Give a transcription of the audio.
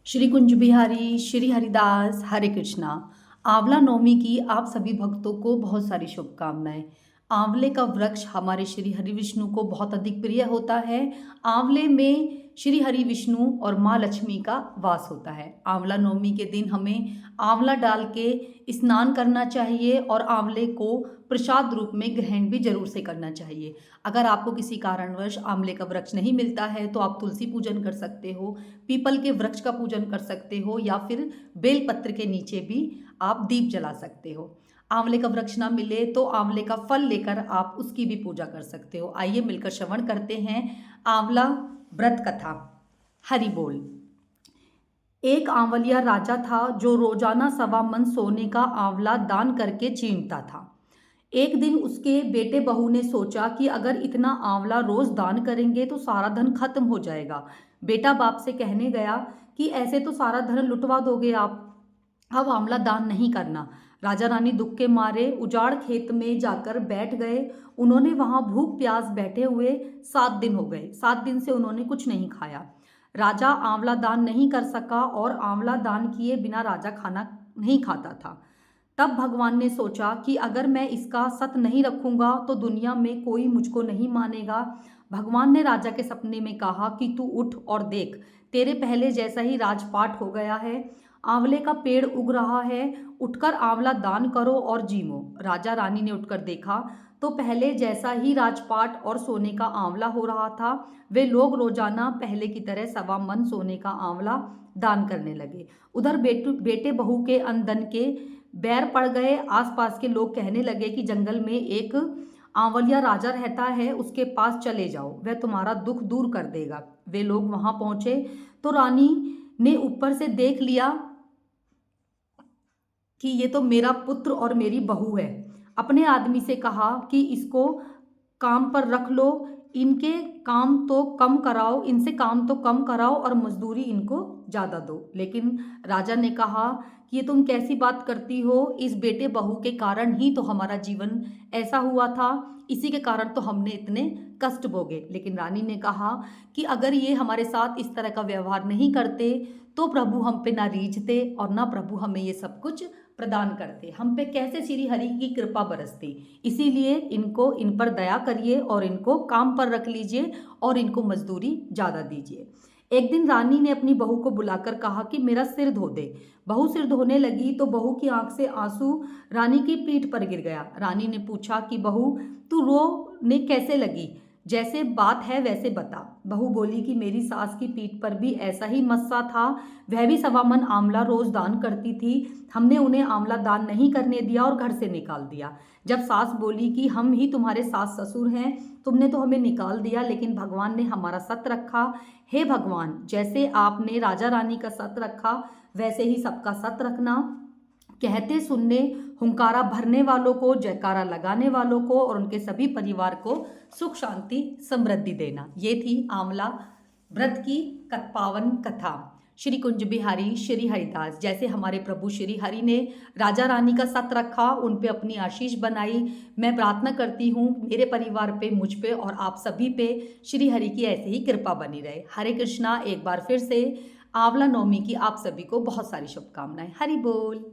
श्री कुंज बिहारी श्री हरिदास हरे कृष्णा। आंवला नवमी की आप सभी भक्तों को बहुत सारी शुभकामनाएं। आंवले का वृक्ष हमारे श्री हरि विष्णु को बहुत अधिक प्रिय होता है। आंवले में श्री हरि विष्णु और माँ लक्ष्मी का वास होता है। आंवला नवमी के दिन हमें आंवला डाल के स्नान करना चाहिए और आंवले को प्रसाद रूप में ग्रहण भी जरूर से करना चाहिए। अगर आपको किसी कारणवश आंवले का वृक्ष नहीं मिलता है तो आप तुलसी पूजन कर सकते हो, पीपल के वृक्ष का पूजन कर सकते हो या फिर बेलपत्र के नीचे भी आप दीप जला सकते हो। आंवले का वृक्ष ना मिले तो आंवले का फल लेकर आप उसकी भी पूजा कर सकते हो। आइए मिलकर श्रवण करते हैं आंवला व्रत कथा। हरि बोल। एक आंवलिया राजा था जो रोजाना 1.25 मन सोने का आंवला दान करके चींटता था। एक दिन उसके बेटे बहू ने सोचा कि अगर इतना आंवला रोज दान करेंगे तो सारा धन खत्म हो जाएगा। बेटा बाप से कहने गया कि ऐसे तो सारा धन लुटवा दोगे आप, अब आंवला दान नहीं करना। राजा रानी दुख के मारे उजाड़ खेत में जाकर बैठ गए। उन्होंने वहां भूख प्यास बैठे हुए 7 दिन हो गए। 7 दिन से उन्होंने कुछ नहीं खाया। राजा आंवला दान नहीं कर सका और आंवला दान किए बिना राजा खाना नहीं खाता था। तब भगवान ने सोचा कि अगर मैं इसका सत नहीं रखूंगा तो दुनिया में कोई मुझको नहीं मानेगा। भगवान ने राजा के सपने में कहा कि तू उठ और देख, तेरे पहले जैसा ही राजपाट हो गया है। आंवले का पेड़ उग रहा है, उठकर आंवला दान करो और जीवो। राजा रानी ने उठकर देखा तो पहले जैसा ही राजपाट और सोने का आंवला हो रहा था। वे लोग रोजाना पहले की तरह 1.25 मन सोने का आंवला दान करने लगे। उधर बेटे बहू के अनदन के बैर पड़ गए। आसपास के लोग कहने लगे कि जंगल में एक आंवलिया राजा रहता है, उसके पास चले जाओ, वह तुम्हारा दुख दूर कर देगा। वे लोग वहां पहुंचे तो रानी ने ऊपर से देख लिया कि ये तो मेरा पुत्र और मेरी बहू है। अपने आदमी से कहा कि इसको काम पर रख लो, इनके काम तो कम कराओ, इनसे काम तो कम कराओ और मजदूरी इनको ज़्यादा दो। लेकिन राजा ने कहा कि ये तुम कैसी बात करती हो, इस बेटे बहू के कारण ही तो हमारा जीवन ऐसा हुआ था, इसी के कारण तो हमने इतने कष्ट भोगे। लेकिन रानी ने कहा कि अगर ये हमारे साथ इस तरह का व्यवहार नहीं करते तो प्रभु हम पे ना रीझते और ना प्रभु हमें ये सब कुछ प्रदान करते, हम पे कैसे श्री हरि की कृपा बरसती। इसीलिए इनको इन पर दया करिए और इनको काम पर रख लीजिए और इनको मजदूरी ज़्यादा दीजिए। एक दिन रानी ने अपनी बहू को बुलाकर कहा कि मेरा सिर धो दे। बहू सिर धोने लगी तो बहू की आंख से आंसू रानी की पीठ पर गिर गया। रानी ने पूछा कि बहू तू रोने कैसे लगी, जैसे बात है वैसे बता। बहू बोली कि मेरी सास की पीठ पर भी ऐसा ही मस्सा था, वह भी 1.25 मन आंवला रोज दान करती थी, हमने उन्हें आंवला दान नहीं करने दिया और घर से निकाल दिया। जब सास बोली कि हम ही तुम्हारे सास ससुर हैं, तुमने तो हमें निकाल दिया लेकिन भगवान ने हमारा सत रखा। हे भगवान, जैसे आपने राजा रानी का सत रखा वैसे ही सबका सत रखना। कहते सुनने हुंकारा भरने वालों को, जयकारा लगाने वालों को और उनके सभी परिवार को सुख शांति समृद्धि देना। ये थी आंवला व्रत की पावन कथा। श्री कुंज बिहारी श्री हरिदास। जैसे हमारे प्रभु श्री हरि ने राजा रानी का सत रखा, उन पे अपनी आशीष बनाई, मैं प्रार्थना करती हूँ मेरे परिवार पे, मुझ पे और आप सभी पे श्री हरि की ऐसे ही कृपा बनी रहे। हरे कृष्णा। एक बार फिर से आंवला नवमी की आप सभी को बहुत सारी शुभकामनाएं। हरि बोल।